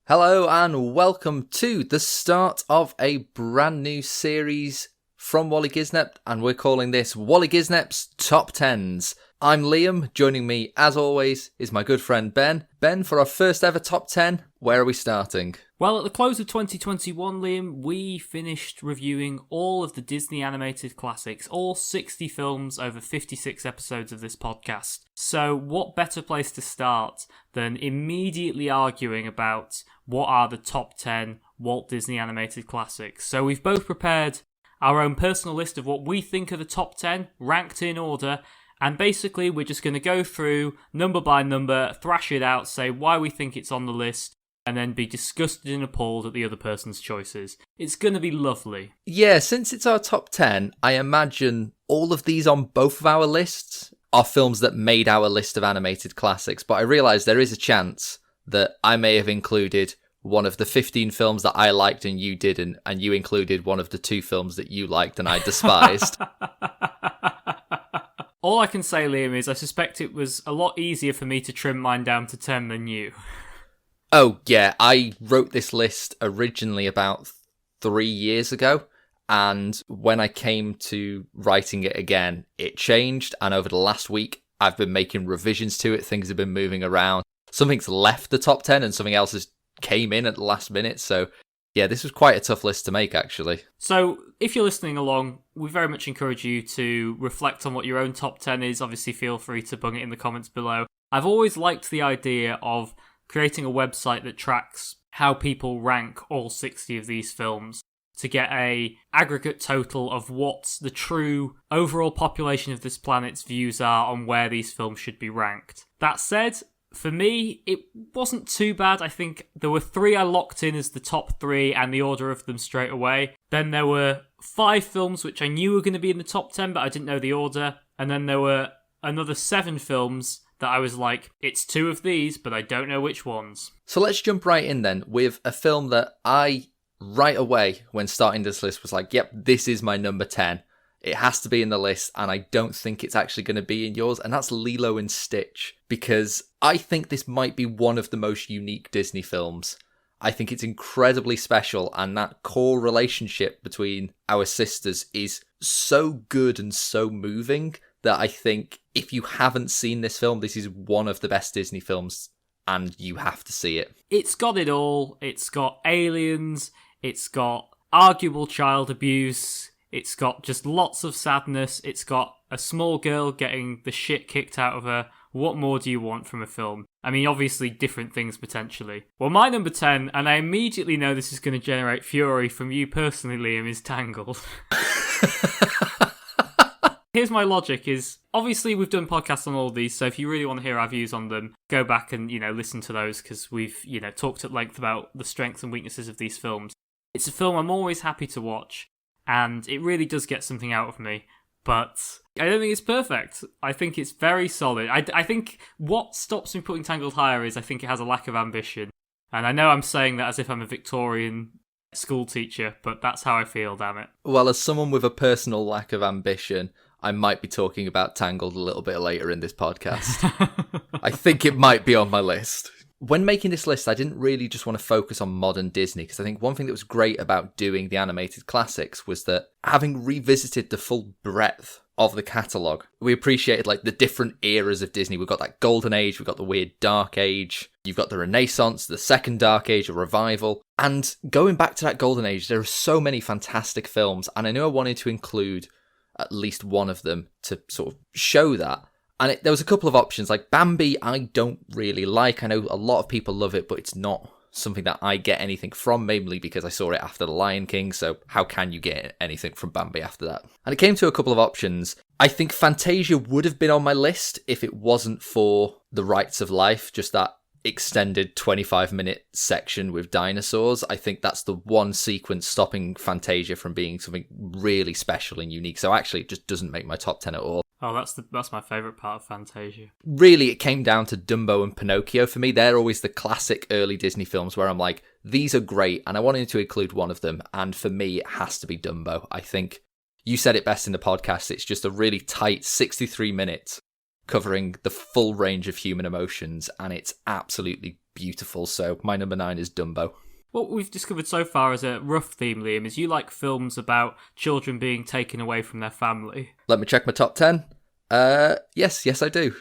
Hello and welcome to the start of a brand new series from Waly Gisnep, and we're calling this Waly Gisnep's Top 10s. I'm Liam. Joining me as always is my good friend Ben. Ben, for our first ever Top 10, where are we starting? Well, at the close of 2021, Liam, we finished reviewing all of the Disney animated classics, all 60 films over 56 episodes of this podcast. So what better place to start than immediately arguing about what are the top 10 Walt Disney animated classics? So we've both prepared our own personal list of what we think are the top 10, ranked in order, and basically we're just going to go through number by number, thrash it out, say why we think it's on the list, and then be disgusted and appalled at the other person's choices. It's going to be lovely. Yeah, since it's our top 10, I imagine all of these on both of our lists are films that made our list of animated classics, but I realise there is a chance that I may have included one of the 15 films that I liked and you didn't, and you included one of the 2 films that you liked and I despised. All I can say, Liam, is I suspect it was a lot easier for me to trim mine down to 10 than you. Oh, yeah, I wrote this list originally about 3 years ago, and when I came to writing it again, it changed, and over the last week, I've been making revisions to it. Things have been moving around. Something's left the top 10, and something else has came in at the last minute, so yeah, this was quite a tough list to make, actually. So, if you're listening along, we very much encourage you to reflect on what your own top 10 is. Obviously, feel free to bung it in the comments below. I've always liked the idea of creating a website that tracks how people rank all 60 of these films to get a aggregate total of what the true overall population of this planet's views are on where these films should be ranked. That said, for me, it wasn't too bad. I think there were 3 I locked in as the top 3 and the order of them straight away. Then there were 5 films which I knew were going to be in the top 10, but I didn't know the order. And then there were another 7 films that I was like, it's 2 of these, but I don't know which ones. So let's jump right in then with a film that I, right away, when starting this list, was like, yep, this is my number 10. It has to be in the list, and I don't think it's actually going to be in yours, and that's Lilo and Stitch, because I think this might be one of the most unique Disney films. I think it's incredibly special, and that core relationship between our sisters is so good and so moving that I think if you haven't seen this film, this is one of the best Disney films, and you have to see it. It's got it all. It's got aliens, it's got arguable child abuse, it's got just lots of sadness. It's got a small girl getting the shit kicked out of her. What more do you want from a film? I mean, obviously different things potentially. Well, my number 10, and I immediately know this is going to generate fury from you personally, Liam, is Tangled. Here's my logic is, obviously we've done podcasts on all of these, so if you really want to hear our views on them, go back and, listen to those, because we've, talked at length about the strengths and weaknesses of these films. It's a film I'm always happy to watch, and it really does get something out of me, but I don't think it's perfect. I think it's very solid. I think what stops me putting Tangled higher is I think it has a lack of ambition, and I know I'm saying that as if I'm a Victorian school teacher, but that's how I feel, damn it. Well, as someone with a personal lack of ambition, I might be talking about Tangled a little bit later in this podcast. I think it might be on my list. When making this list, I didn't really just want to focus on modern Disney, because I think one thing that was great about doing the animated classics was that having revisited the full breadth of the catalogue, we appreciated the different eras of Disney. We've got that golden age, we've got the weird dark age, you've got the Renaissance, the second dark age, a revival. And going back to that golden age, there are so many fantastic films, and I knew I wanted to include at least one of them to sort of show that. And there was a couple of options, like Bambi I don't really like. I know a lot of people love it, but it's not something that I get anything from, mainly because I saw it after The Lion King, so how can you get anything from Bambi after that? And it came to a couple of options. I think Fantasia would have been on my list if it wasn't for The Rights of Life, just that extended 25-minute section with dinosaurs. I think that's the one sequence stopping Fantasia from being something really special and unique, so actually it just doesn't make my top 10 at all. Oh, that's my favourite part of Fantasia. Really, it came down to Dumbo and Pinocchio for me. They're always the classic early Disney films where I'm like, these are great, and I wanted to include one of them, and for me, it has to be Dumbo. I think you said it best in the podcast. It's just a really tight 63 minutes covering the full range of human emotions, and it's absolutely beautiful. So my number 9 is Dumbo. What we've discovered so far as a rough theme, Liam, is you like films about children being taken away from their family. Let me check my top 10. Yes, I do.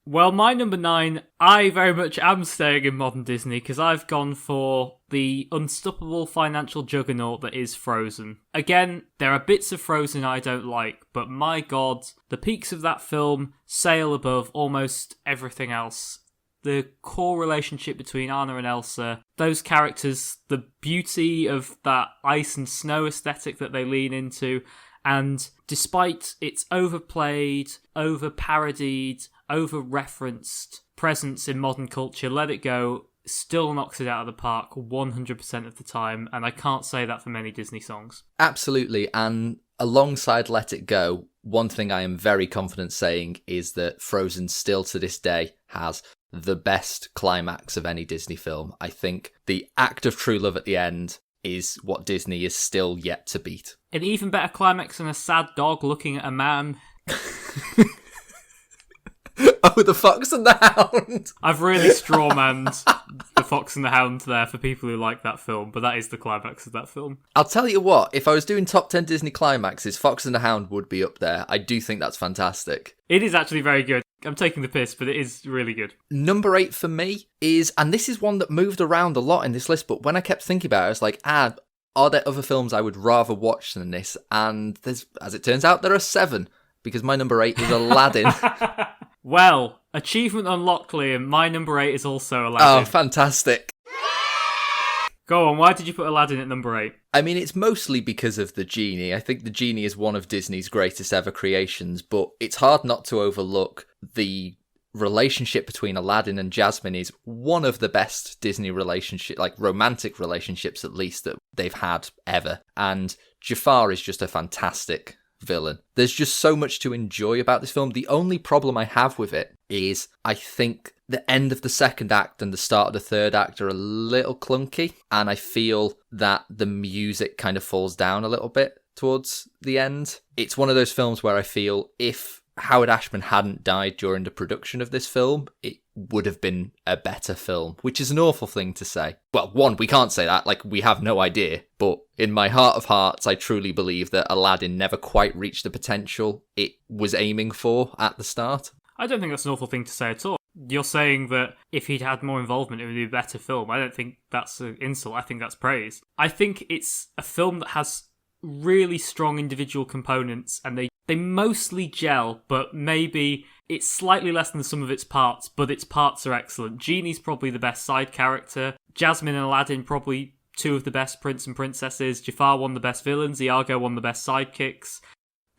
Well, my number 9, I very much am staying in modern Disney because I've gone for the unstoppable financial juggernaut that is Frozen. Again, there are bits of Frozen I don't like, but my god, the peaks of that film sail above almost everything else. The core relationship between Anna and Elsa, those characters, the beauty of that ice and snow aesthetic that they lean into, and despite its overplayed, over-parodied, over-referenced presence in modern culture, Let It Go still knocks it out of the park 100% of the time, and I can't say that for many Disney songs. Absolutely, and alongside Let It Go, one thing I am very confident saying is that Frozen still to this day has the best climax of any Disney film. I think the act of true love at the end is what Disney is still yet to beat. An even better climax than a sad dog looking at a man. Oh, the Fox and the Hound! I've really strawmanned the Fox and the Hound there for people who like that film, but that is the climax of that film. I'll tell you what, if I was doing top 10 Disney climaxes, Fox and the Hound would be up there. I do think that's fantastic. It is actually very good. I'm taking the piss, but it is really good. Number 8 for me is, and this is one that moved around a lot in this list, but when I kept thinking about it, I was like, are there other films I would rather watch than this? And there's, as it turns out, there are 7, because my number 8 is Aladdin. Well, achievement unlocked, Liam. My number 8 is also Aladdin. Oh, fantastic. Go on, why did you put Aladdin at number 8? I mean, it's mostly because of the genie. I think the genie is one of Disney's greatest ever creations, but it's hard not to overlook the relationship between Aladdin and Jasmine is one of the best Disney relationship, like romantic relationships at least, that they've had ever. And Jafar is just a fantastic villain. There's just so much to enjoy about this film. The only problem I have with it is I think the end of the second act and the start of the third act are a little clunky, and I feel that the music kind of falls down a little bit towards the end. It's one of those films where I feel if Howard Ashman hadn't died during the production of this film, it would have been a better film, which is an awful thing to say. Well, one, we can't say that, like, we have no idea, but in my heart of hearts, I truly believe that Aladdin never quite reached the potential it was aiming for at the start. I don't think that's an awful thing to say at all. You're saying that if he'd had more involvement, it would be a better film. I don't think that's an insult. I think that's praise. I think it's a film that has really strong individual components, and they mostly gel, but maybe it's slightly less than the sum of its parts, but its parts are excellent. Genie's probably the best side character. Jasmine and Aladdin probably two of the best prince and princesses. Jafar one of the best villains. Iago one of the best sidekicks.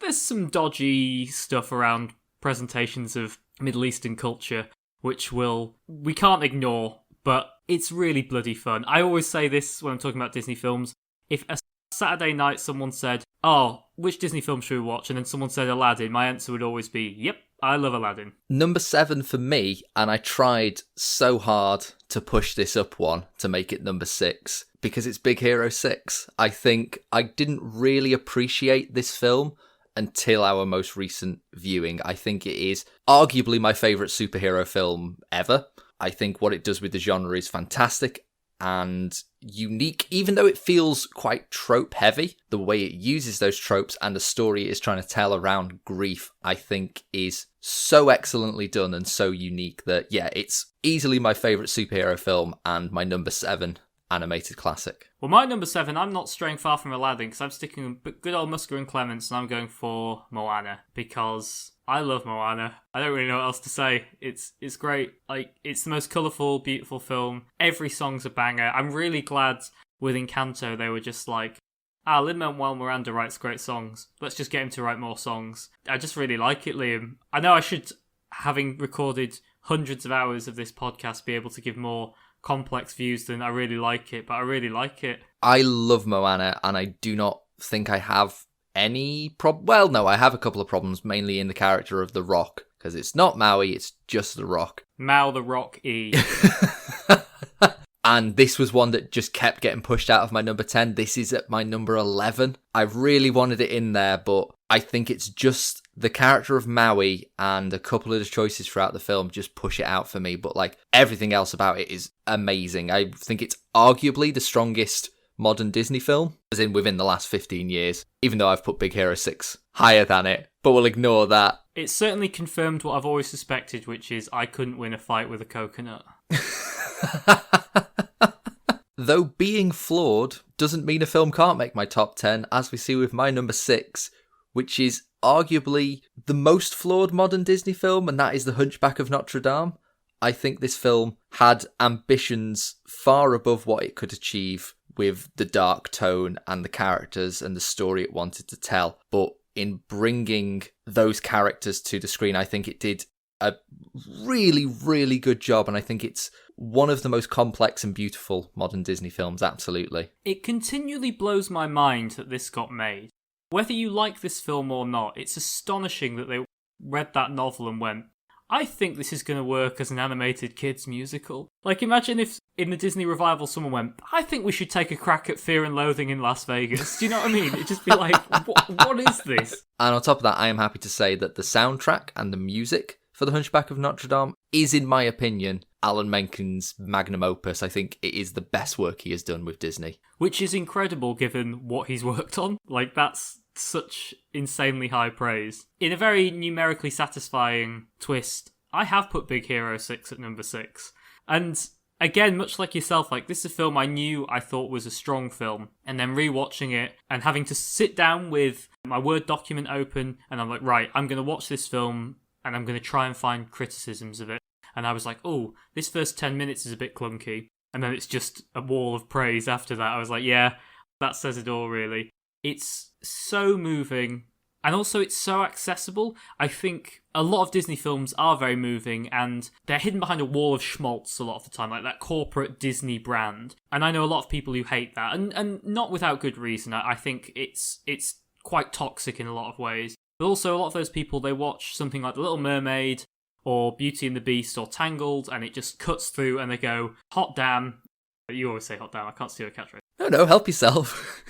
There's some dodgy stuff around presentations of Middle Eastern culture, which we can't ignore, but it's really bloody fun. I always say this when I'm talking about Disney films. If a Saturday night someone said, "Oh, which Disney film should we watch?" and then someone said Aladdin, my answer would always be, "Yep, I love Aladdin." Number 7 for me, and I tried so hard to push this up one to make it number 6, because it's Big Hero 6. I think I didn't really appreciate this film until our most recent viewing. I think it is arguably my favourite superhero film ever. I think what it does with the genre is fantastic and unique, even though it feels quite trope heavy. The way it uses those tropes and the story it is trying to tell around grief, I think is so excellently done and so unique that, yeah, it's easily my favourite superhero film and my number 7 animated classic. Well, my number 7, I'm not straying far from Aladdin because I'm sticking with good old Musker and Clements, and I'm going for Moana because I love Moana. I don't really know what else to say. It's great. Like, it's the most colourful, beautiful film. Every song's a banger. I'm really glad with Encanto they were just like, Lin-Manuel Miranda writes great songs. Let's just get him to write more songs. I just really like it, Liam. I know I should, having recorded hundreds of hours of this podcast, be able to give more complex views than I really like it, but I really like it. I love Moana, and I do not think I have any well, no, I have a couple of problems, mainly in the character of The Rock, because it's not Maui, it's just The Rock. Mao the Rock E. And this was one that just kept getting pushed out of my number 10. This is at my number 11. I really wanted it in there, but I think it's just The character of Maui and a couple of the choices throughout the film just push it out for me, but like everything else about it is amazing. I think it's arguably the strongest modern Disney film, as in within the last 15 years, even though I've put Big Hero 6 higher than it, but we'll ignore that. It certainly confirmed what I've always suspected, which is I couldn't win a fight with a coconut. Though being flawed doesn't mean a film can't make my top 10, as we see with my number 6, which is arguably the most flawed modern Disney film, and that is The Hunchback of Notre Dame. I think this film had ambitions far above what it could achieve with the dark tone and the characters and the story it wanted to tell. But in bringing those characters to the screen, I think it did a really, really good job, and I think it's one of the most complex and beautiful modern Disney films, absolutely. It continually blows my mind that this got made. Whether you like this film or not, it's astonishing that they read that novel and went, I think this is going to work as an animated kids musical. Like, imagine if in the Disney revival someone went, I think we should take a crack at Fear and Loathing in Las Vegas. Do you know what I mean? It'd just be like, what is this? And on top of that, I am happy to say that the soundtrack and the music for The Hunchback of Notre Dame is, in my opinion, Alan Menken's magnum opus. I think it is the best work he has done with Disney. Which is incredible given what he's worked on. Like, that's such insanely high praise. In a very numerically satisfying twist, I have put Big Hero 6 at number 6. And again, much like yourself, like, this is a film I thought was a strong film, and then rewatching it and having to sit down with my Word document open, and I'm like, right, I'm going to watch this film and I'm going to try and find criticisms of it. And I was like, oh, this first 10 minutes is a bit clunky. And then it's just a wall of praise after that. I was like, yeah, that says it all, really. It's so moving. And also, it's so accessible. I think a lot of Disney films are very moving, and they're hidden behind a wall of schmaltz a lot of the time, like that corporate Disney brand. And I know a lot of people who hate that, and not without good reason. I think it's quite toxic in a lot of ways. But also, a lot of those people, they watch something like The Little Mermaid, or Beauty and the Beast, or Tangled, and it just cuts through, and they go, hot damn. You always say hot damn, I can't steal a catchphrase. No, help yourself.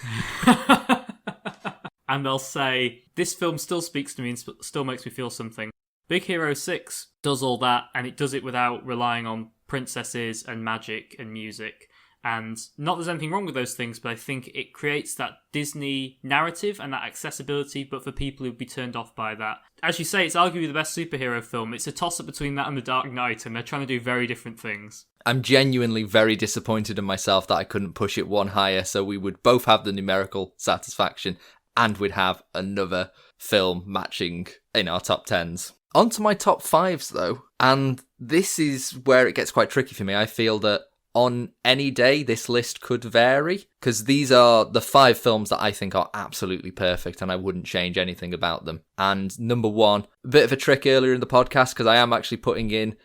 And they'll say, this film still speaks to me and still makes me feel something. Big Hero 6 does all that, and it does it without relying on princesses and magic and music. And not there's anything wrong with those things, but I think it creates that Disney narrative and that accessibility, but for people who'd be turned off by that. As you say, it's arguably the best superhero film. It's a toss-up between that and The Dark Knight, and they're trying to do very different things. I'm genuinely very disappointed in myself that I couldn't push it one higher, so we would both have the numerical satisfaction, and we'd have another film matching in our top 10s. On to my top 5s, though, and this is where it gets quite tricky for me. I feel that on any day, this list could vary, because these are the 5 films that I think are absolutely perfect, and I wouldn't change anything about them. And number 1, a bit of a trick earlier in the podcast, because I am actually putting in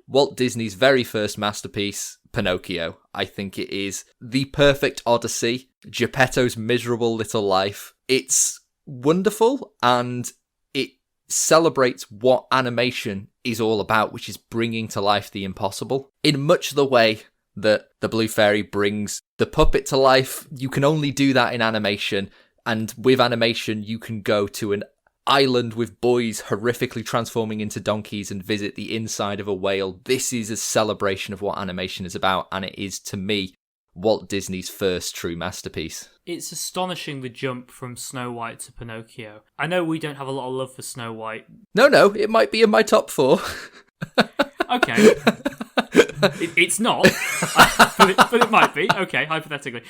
Walt Disney's very first masterpiece, Pinocchio. I think it is the perfect odyssey, Geppetto's miserable little life. It's wonderful, and it celebrates what animation is all about, which is bringing to life the impossible. In much the way that the Blue Fairy brings the puppet to life, you can only do that in animation, and with animation you can go to an island with boys horrifically transforming into donkeys and visit the inside of a whale. This is a celebration of what animation is about, and it is, to me, Walt Disney's first true masterpiece. It's astonishing, the jump from Snow White to Pinocchio. I know we don't have a lot of love for Snow White. No, it might be in my top 4. Okay. It's not, but it might be. Okay, hypothetically.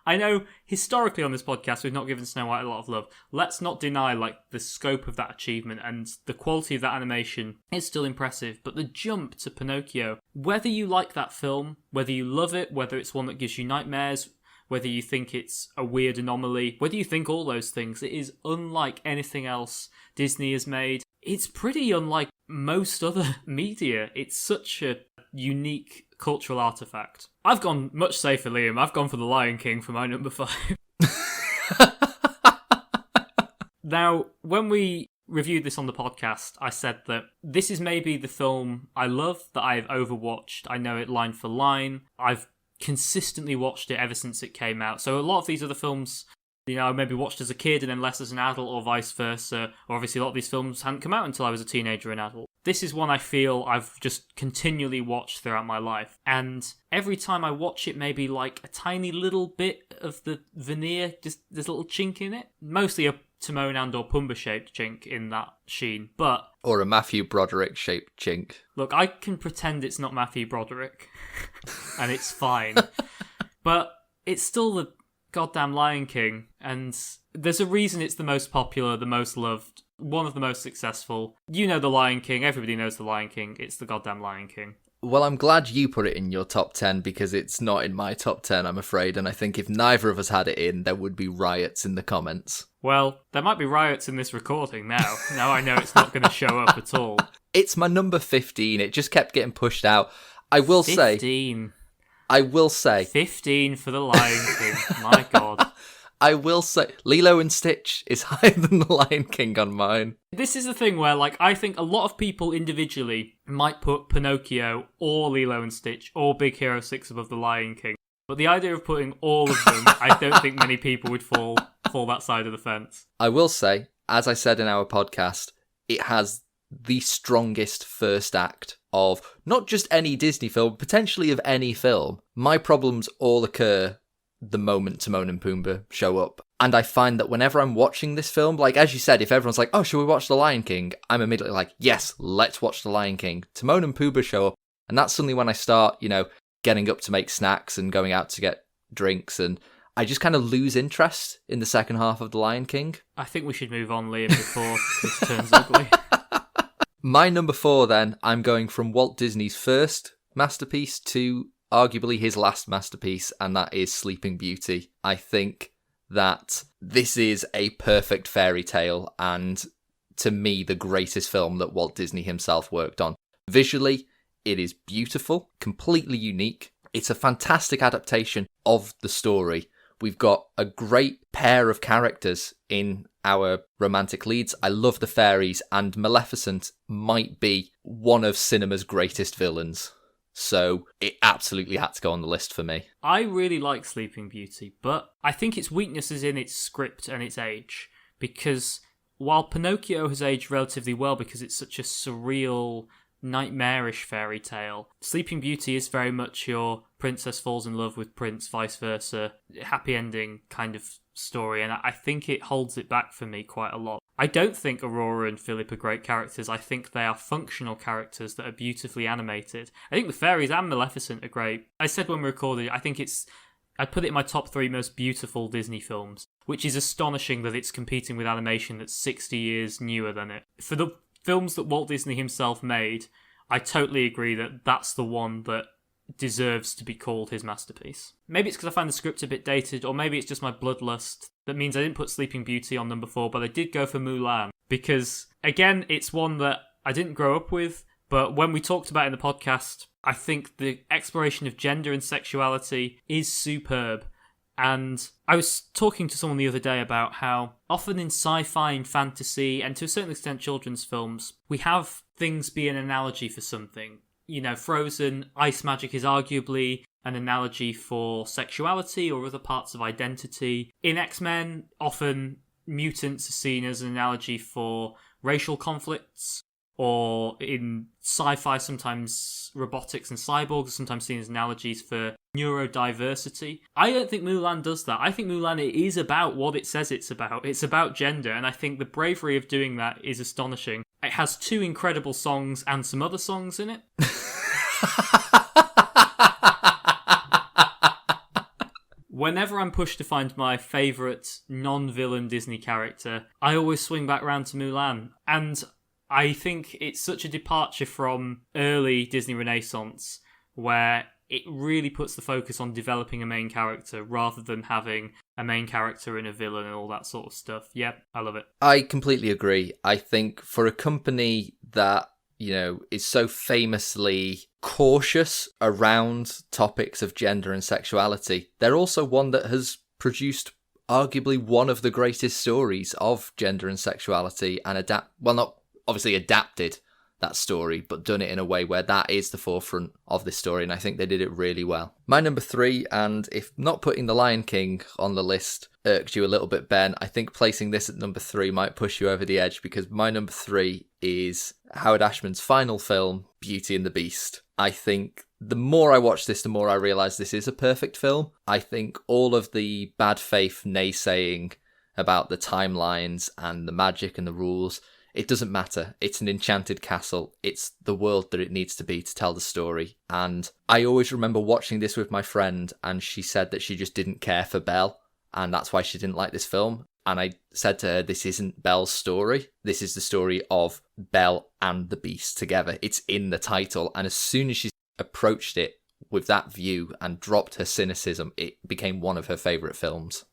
I know historically on this podcast we've not given Snow White a lot of love. Let's not deny the scope of that achievement, and the quality of that animation is still impressive, but the jump to Pinocchio, whether you like that film, whether you love it, whether it's one that gives you nightmares, whether you think it's a weird anomaly, whether you think all those things, it is unlike anything else Disney has made. It's pretty unlike most other media. It's such a unique cultural artifact. I've gone much safer, Liam. I've gone for The Lion King for my number 5. Now, when we reviewed this on the podcast, I said that this is maybe the film I love, that I've overwatched. I know it line for line. I've consistently watched it ever since it came out. So a lot of these other films I maybe watched as a kid and then less as an adult, or vice versa. Or obviously a lot of these films hadn't come out until I was a teenager and adult. This is one I feel I've just continually watched throughout my life. And every time I watch it, maybe like a tiny little bit of the veneer, just there's a little chink in it. Mostly a Timon and or Pumbaa shaped chink in that sheen. But or a Matthew Broderick shaped chink. Look, I can pretend it's not Matthew Broderick. And it's fine. But it's still the goddamn Lion King, and there's a reason it's the most popular, the most loved, one of the most successful. You know the Lion King, everybody knows the Lion King, it's the goddamn Lion King. Well, I'm glad you put it in your top 10 because it's not in my top 10, I'm afraid, and I think if neither of us had it in, there would be riots in the comments. Well, there might be riots in this recording now. Now I know it's not going to show up at all. It's my number 15, it just kept getting pushed out. I will 15. I will say 15 for the Lion King. My God. I will say Lilo and Stitch is higher than the Lion King on mine. This is the thing where, like, I think a lot of people individually might put Pinocchio or Lilo and Stitch or Big Hero 6 above the Lion King. But the idea of putting all of them, I don't think many people would fall that side of the fence. I will say, as I said in our podcast, it has the strongest first act of not just any Disney film, potentially of any film. My problems all occur the moment Timon and Pumbaa show up. And I find that whenever I'm watching this film, like as you said, if everyone's like, oh, should we watch The Lion King? I'm immediately like, yes, let's watch The Lion King. Timon and Pumbaa show up. And that's suddenly when I start, getting up to make snacks and going out to get drinks. And I just kind of lose interest in the second half of The Lion King. I think we should move on, Liam, before this turns ugly. My number 4, then, I'm going from Walt Disney's first masterpiece to arguably his last masterpiece, and that is Sleeping Beauty. I think that this is a perfect fairy tale, and to me, the greatest film that Walt Disney himself worked on. Visually, it is beautiful, completely unique. It's a fantastic adaptation of the story. We've got a great pair of characters in our romantic leads. I love the fairies, and Maleficent might be one of cinema's greatest villains. So it absolutely had to go on the list for me. I really like Sleeping Beauty, but I think its weakness is in its script and its age. Because while Pinocchio has aged relatively well because it's such a surreal, nightmarish fairy tale, Sleeping Beauty is very much your princess falls in love with prince, vice versa, happy ending kind of story, and I think it holds it back for me quite a lot. I don't think Aurora and Philip are great characters. I think they are functional characters that are beautifully animated. I think the fairies and Maleficent are great. I said when we recorded, I'd put it in my top 3 most beautiful Disney films, which is astonishing that it's competing with animation that's 60 years newer than it. For the films that Walt Disney himself made, I totally agree that that's the one that deserves to be called his masterpiece. Maybe it's because I find the script a bit dated, or maybe it's just my bloodlust that means I didn't put Sleeping Beauty on number 4, but I did go for Mulan, because again, it's one that I didn't grow up with, but when we talked about it in the podcast, I think the exploration of gender and sexuality is superb. And I was talking to someone the other day about how often in sci-fi and fantasy, and to a certain extent children's films, we have things be an analogy for something. Frozen, ice magic is arguably an analogy for sexuality or other parts of identity. In X-Men, often mutants are seen as an analogy for racial conflicts. Or in sci-fi, sometimes robotics and cyborgs are sometimes seen as analogies for neurodiversity. I don't think Mulan does that. I think Mulan is about what it says it's about. It's about gender, and I think the bravery of doing that is astonishing. It has 2 incredible songs and some other songs in it. Whenever I'm pushed to find my favourite non-villain Disney character, I always swing back round to Mulan. And I think it's such a departure from early Disney Renaissance, where it really puts the focus on developing a main character rather than having a main character and a villain and all that sort of stuff. Yep, I love it. I completely agree. I think for a company that, is so famously cautious around topics of gender and sexuality, they're also one that has produced arguably one of the greatest stories of gender and sexuality and not obviously adapted that story, but done it in a way where that is the forefront of this story, and I think they did it really well. My number 3, and if not putting The Lion King on the list irked you a little bit, Ben, I think placing this at number 3 might push you over the edge, because my number 3 is Howard Ashman's final film, Beauty and the Beast. I think the more I watch this, the more I realise this is a perfect film. I think all of the bad faith naysaying about the timelines and the magic and the rules, it doesn't matter. It's an enchanted castle. It's the world that it needs to be to tell the story. And I always remember watching this with my friend, and she said that she just didn't care for Belle, and that's why she didn't like this film. And I said to her, this isn't Belle's story. This is the story of Belle and the Beast together. It's in the title. And as soon as she approached it with that view and dropped her cynicism, it became one of her favourite films.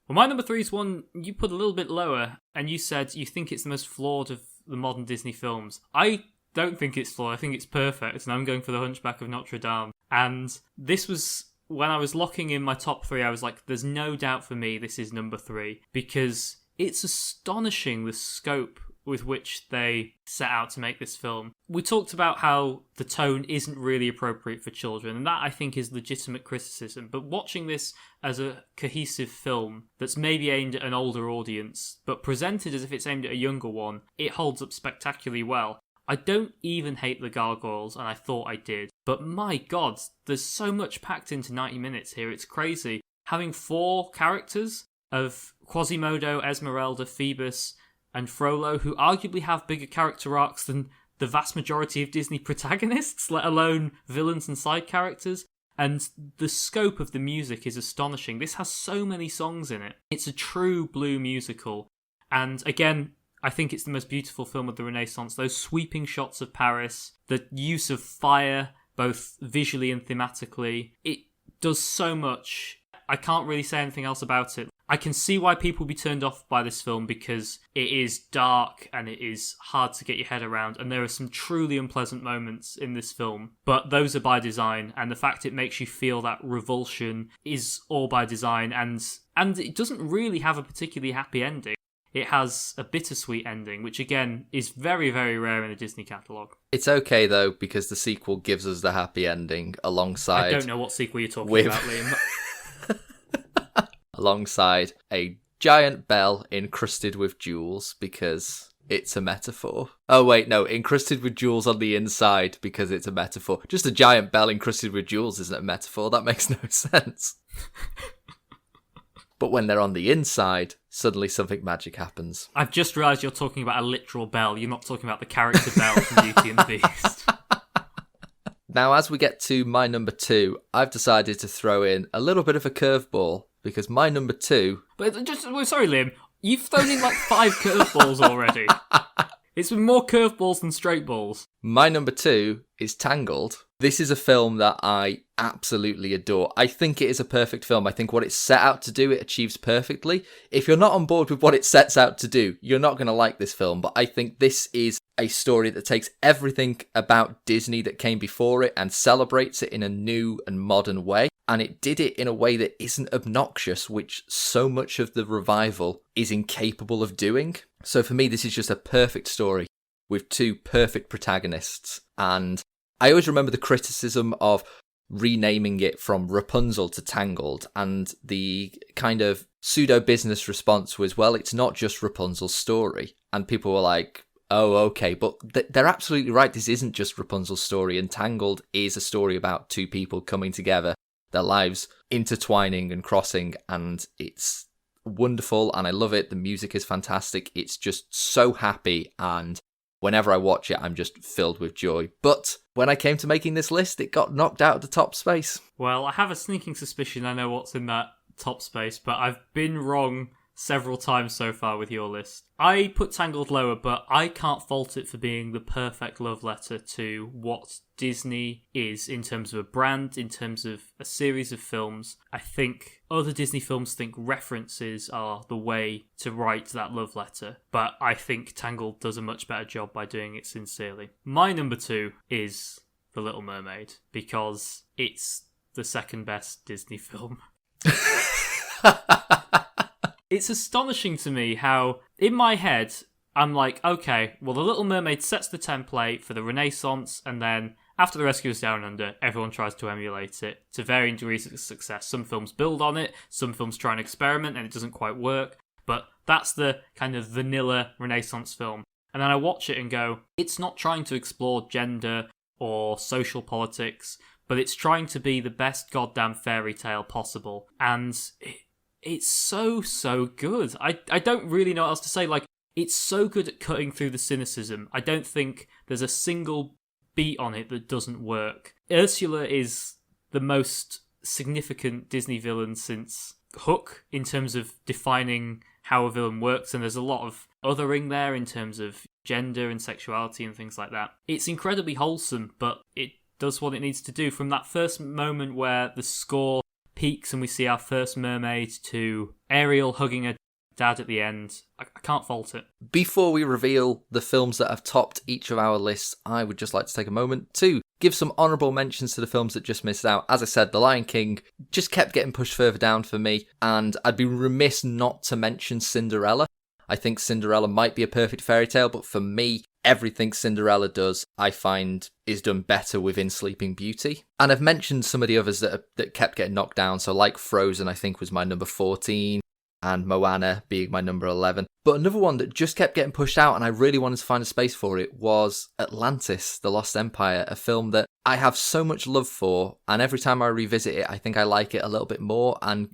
Well, my number 3 is one you put a little bit lower, and you said you think it's the most flawed of the modern Disney films. I don't think it's flawed. I think it's perfect, and I'm going for The Hunchback of Notre Dame. And this was, when I was locking in my top 3, I was like, there's no doubt for me this is number 3, because it's astonishing the scope with which they set out to make this film. We talked about how the tone isn't really appropriate for children, and that I think is legitimate criticism. But watching this as a cohesive film that's maybe aimed at an older audience, but presented as if it's aimed at a younger one, it holds up spectacularly well. I don't even hate the gargoyles, and I thought I did. But my God, there's so much packed into 90 minutes here, it's crazy. Having 4 characters of Quasimodo, Esmeralda, Phoebus, and Frollo, who arguably have bigger character arcs than the vast majority of Disney protagonists, let alone villains and side characters. And the scope of the music is astonishing. This has so many songs in it. It's a true blue musical. And again, I think it's the most beautiful film of the Renaissance. Those sweeping shots of Paris, the use of fire, both visually and thematically. It does so much. I can't really say anything else about it. I can see why people be turned off by this film, because it is dark and it is hard to get your head around, and there are some truly unpleasant moments in this film, but those are by design, and the fact it makes you feel that revulsion is all by design, and it doesn't really have a particularly happy ending. It has a bittersweet ending, which again is very, very rare in the Disney catalogue. It's okay though, because the sequel gives us the happy ending alongside... I don't know what sequel you're talking about, Liam. Alongside a giant bell encrusted with jewels, because it's a metaphor. Oh wait, no, encrusted with jewels on the inside because it's a metaphor. Just a giant bell encrusted with jewels isn't a metaphor. That makes no sense. But when they're on the inside, suddenly something magic happens. I've just realised you're talking about a literal bell. You're not talking about the character Belle from Beauty and the Beast. Now, as we get to my number 2, I've decided to throw in a little bit of a curveball, because my number 2... But just, sorry, Liam, you've thrown in like 5 curveballs already. It's been more curveballs than straight balls. My number 2 is Tangled. This is a film that I absolutely adore. I think it is a perfect film. I think what it set out to do, it achieves perfectly. If you're not on board with what it sets out to do, you're not going to like this film. But I think this is a story that takes everything about Disney that came before it and celebrates it in a new and modern way. And it did it in a way that isn't obnoxious, which so much of the revival is incapable of doing. So for me, this is just a perfect story with 2 perfect protagonists. And I always remember the criticism of renaming it from Rapunzel to Tangled, and the kind of pseudo-business response was, well, it's not just Rapunzel's story. And people were like, oh, okay, but they're absolutely right. This isn't just Rapunzel's story, and Tangled is a story about 2 people coming together, their lives intertwining and crossing, and it's wonderful, and I love it. The music is fantastic. It's just so happy, and whenever I watch it, I'm just filled with joy. But when I came to making this list, it got knocked out of the top space. Well, I have a sneaking suspicion I know what's in that top space, but I've been wrong several times so far with your list. I put Tangled lower, but I can't fault it for being the perfect love letter to what Disney is in terms of a brand, in terms of a series of films. I think other Disney films think references are the way to write that love letter, but I think Tangled does a much better job by doing it sincerely. My number 2 is The Little Mermaid, because it's the second best Disney film. It's astonishing to me how, in my head, I'm like, okay, well, The Little Mermaid sets the template for the Renaissance, and then after The Rescuers Down Under, everyone tries to emulate it to varying degrees of success. Some films build on it, some films try and experiment, and it doesn't quite work. But that's the kind of vanilla Renaissance film. And then I watch it and go, it's not trying to explore gender or social politics, but it's trying to be the best goddamn fairy tale possible. And it's so good. I don't really know what else to say. Like, it's so good at cutting through the cynicism. I don't think there's a single beat on it that doesn't work. Ursula is the most significant Disney villain since Hook in terms of defining how a villain works, and there's a lot of othering there in terms of gender and sexuality and things like that. It's incredibly wholesome, but it does what it needs to do. From that first moment where the score peaks and we see our first mermaid to Ariel hugging her dad at the end, I can't fault it. Before we reveal the films that have topped each of our lists, I would just like to take a moment to give some honourable mentions to the films that just missed out. As I said, The Lion King just kept getting pushed further down for me, and I'd be remiss not to mention Cinderella. I think Cinderella might be a perfect fairy tale, but for me, everything Cinderella does, I find, is done better within Sleeping Beauty. And I've mentioned some of the others that kept getting knocked down, so like Frozen, I think, was my number 14. And Moana being my number 11. But another one that just kept getting pushed out and I really wanted to find a space for it was Atlantis, The Lost Empire, a film that I have so much love for, and every time I revisit it, I think I like it a little bit more, and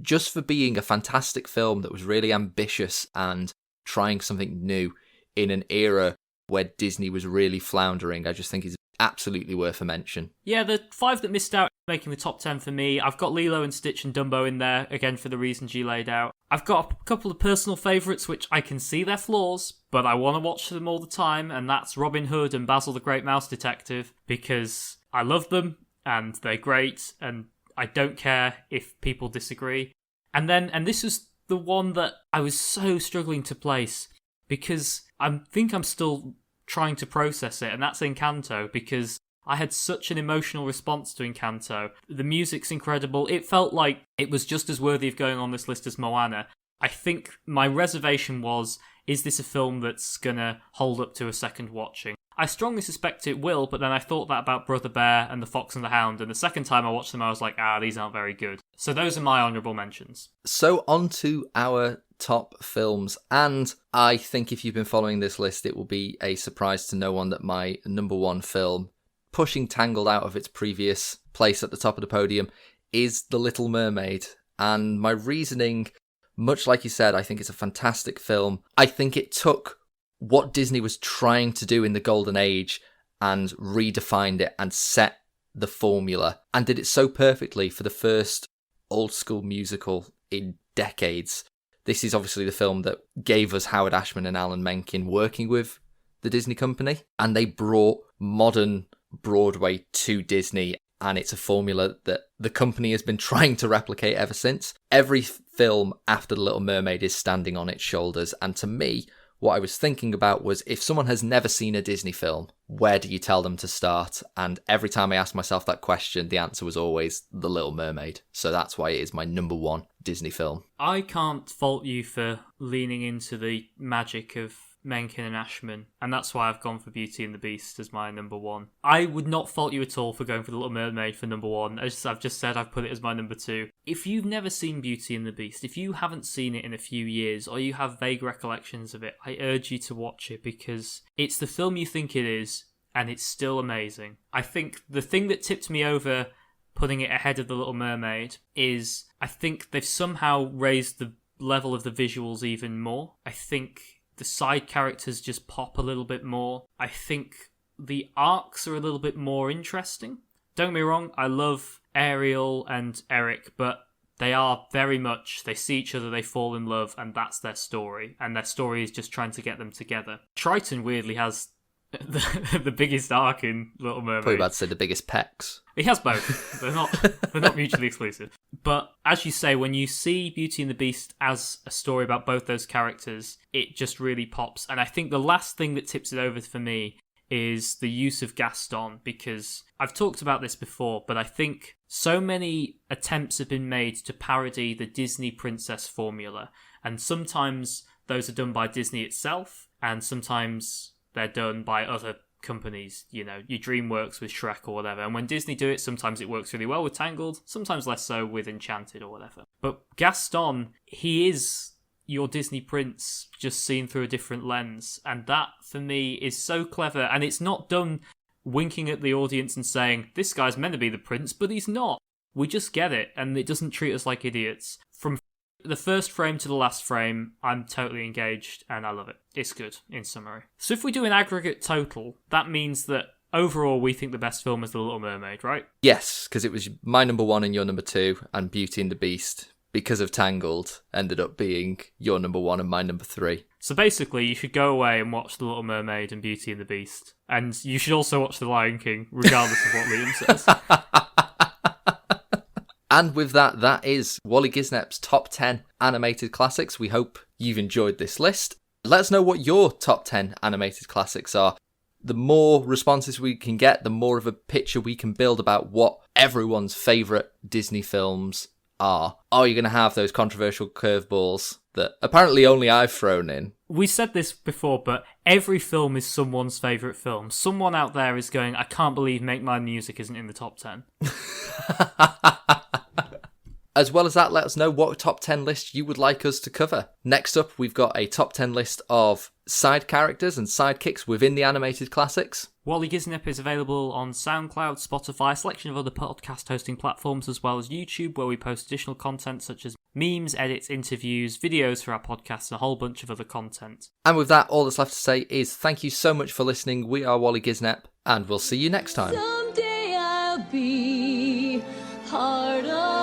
just for being a fantastic film that was really ambitious and trying something new in an era where Disney was really floundering, I just think is absolutely worth a mention. Yeah, the 5 that missed out making the top 10 for me, I've got Lilo and Stitch and Dumbo in there, again for the reasons you laid out. I've got a couple of personal favourites which I can see their flaws, but I want to watch them all the time, and that's Robin Hood and Basil the Great Mouse Detective, because I love them, and they're great, and I don't care if people disagree. And this was the one that I was so struggling to place, because I think I'm still trying to process it, and that's Encanto, because I had such an emotional response to Encanto. The music's incredible. It felt like it was just as worthy of going on this list as Moana. I think my reservation was, is this a film that's gonna hold up to a second watching? I strongly suspect it will, but then I thought that about Brother Bear and The Fox and the Hound, and the second time I watched them I was like, these aren't very good. So those are my honourable mentions. So on to our top films, and I think if you've been following this list, it will be a surprise to no one that my number 1 film, pushing Tangled out of its previous place at the top of the podium, is The Little Mermaid. And my reasoning, much like you said, I think it's a fantastic film. I think it took what Disney was trying to do in the Golden Age and redefined it and set the formula, and did it so perfectly for the first old school musical in decades. This is obviously the film that gave us Howard Ashman and Alan Menken working with the Disney company, and they brought modern Broadway to Disney, and it's a formula that the company has been trying to replicate ever since. Every film after The Little Mermaid is standing on its shoulders, and to me, what I was thinking about was, if someone has never seen a Disney film, where do you tell them to start? And every time I asked myself that question, the answer was always The Little Mermaid. So that's why it is my number 1 Disney film. I can't fault you for leaning into the magic of Menken and Ashman, and that's why I've gone for Beauty and the Beast as my number 1. I would not fault you at all for going for The Little Mermaid for number 1. As I've just said, I've put it as my number 2. If you've never seen Beauty and the Beast, if you haven't seen it in a few years, or you have vague recollections of it, I urge you to watch it, because it's the film you think it is, and it's still amazing. I think the thing that tipped me over putting it ahead of The Little Mermaid is, I think they've somehow raised the level of the visuals even more. I think the side characters just pop a little bit more. I think the arcs are a little bit more interesting. Don't get me wrong, I love Ariel and Eric, but they are very much, they see each other, they fall in love, and that's their story. And their story is just trying to get them together. Triton weirdly has the biggest arc in Little Mermaid. Probably about to say the biggest pecs. He has both. They're not mutually exclusive. But as you say, when you see Beauty and the Beast as a story about both those characters, it just really pops. And I think the last thing that tips it over for me is the use of Gaston, because I've talked about this before, but I think so many attempts have been made to parody the Disney princess formula, and sometimes those are done by Disney itself, and sometimes they're done by other companies, your DreamWorks with Shrek or whatever. And when Disney do it, sometimes it works really well with Tangled, sometimes less so with Enchanted or whatever. But Gaston, he is your Disney prince just seen through a different lens, and that for me is so clever. And it's not done winking at the audience and saying this guy's meant to be the prince, but he's not. We just get it, and it doesn't treat us like idiots. From the first frame to the last frame, I'm totally engaged, and I love it. It's good, in summary. So if we do an aggregate total, that means that overall we think the best film is The Little Mermaid, right? Yes, because it was my number 1 and your number 2, and Beauty and the Beast, because of Tangled, ended up being your number 1 and my number 3. So basically, you should go away and watch The Little Mermaid and Beauty and the Beast. And you should also watch The Lion King, regardless of what Liam says. And with that, that is Waly Gisnep's top 10 animated classics. We hope you've enjoyed this list. Let us know what your top 10 animated classics are. The more responses we can get, the more of a picture we can build about what everyone's favourite Disney films are. Are you going to have those controversial curveballs that apparently only I've thrown in? We said this before, but every film is someone's favourite film. Someone out there is going, I can't believe Make Mine Music isn't in the top 10. As well as that, let us know what top 10 list you would like us to cover. Next up, we've got a top 10 list of side characters and sidekicks within the animated classics. Waly Gisnep is available on SoundCloud, Spotify, a selection of other podcast hosting platforms, as well as YouTube, where we post additional content such as memes, edits, interviews, videos for our podcast, and a whole bunch of other content. And with that, all that's left to say is thank you so much for listening. We are Waly Gisnep, and we'll see you next time. Someday I'll be part of